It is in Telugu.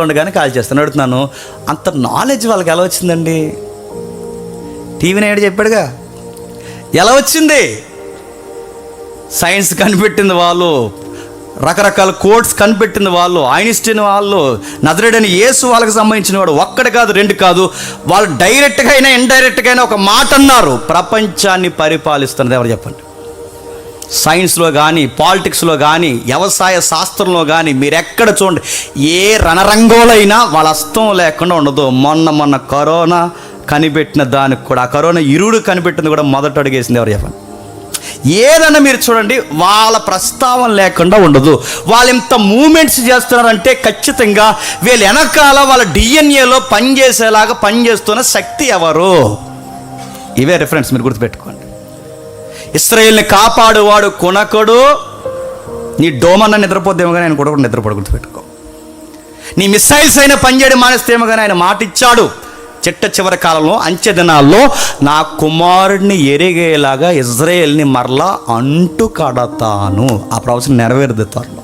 ఉండగానే కాల్ చేస్తాను. అడుగుతున్నాను, అంత నాలెడ్జ్ వాళ్ళకి ఎలా వచ్చిందండి? టీవీ నైట్ చెప్పాడుగా, ఎలా వచ్చింది? సైన్స్ కనిపెట్టింది వాళ్ళు, రకరకాల కోడ్స్ కనిపెట్టింది వాళ్ళు, ఐన్స్టీన్ వాళ్ళు, నజరేయుడైన యేసు వాళ్ళకి సంబంధించిన వాడు. ఒక్కటి కాదు, రెండు కాదు, వాళ్ళు డైరెక్ట్గా అయినా ఇండైరెక్ట్గా అయినా ఒక మాట అన్నారు. ప్రపంచాన్ని పరిపాలిస్తున్నది ఎవరు చెప్పండి? సైన్స్లో కానీ, పాలిటిక్స్లో కానీ, వ్యవసాయ శాస్త్రంలో కానీ మీరు ఎక్కడ చూడండి, ఏ రణరంగంలో అయినా వాళ్ళ హస్తం లేకుండా ఉండదు. మొన్న కరోనా కనిపెట్టిన దానికి కూడా, ఆ కరోనా ఇరుడు కనిపెట్టింది కూడా మొదట అడిగేసింది ఎవరు చెప్పండి? ఏదన్నా మీరు చూడండి, వాళ్ళ ప్రస్తావన లేకుండా ఉండదు. వాళ్ళు ఎంత మూమెంట్స్ చేస్తున్నారంటే ఖచ్చితంగా వీళ్ళు వెనకాల వాళ్ళ డిఎన్ఏలో పనిచేసేలాగా పనిచేస్తున్న శక్తి ఎవరు? ఇవే రిఫరెన్స్ మీరు గుర్తుపెట్టుకోండి. ఇశ్రాయేలుని కాపాడువాడు కొనకడు. నీ డోమన్న నిద్రపోద్దేమో కానీ ఆయన కూడా నిద్రపోడు, గుర్తుపెట్టుకో. నీ మిస్సైల్స్ అయినా పనిచేయడం మానేస్తేమో కానీ ఆయన మాట ఇచ్చాడు, చివరి కాలంలో అంచె దినాల్లో నా కుమారుడిని ఎరిగేలాగా ఇజ్రాయేల్ని మరలా అంటు కడతాను. ఆ ప్రవచనం నెరవేరుతుంది త్వరలో.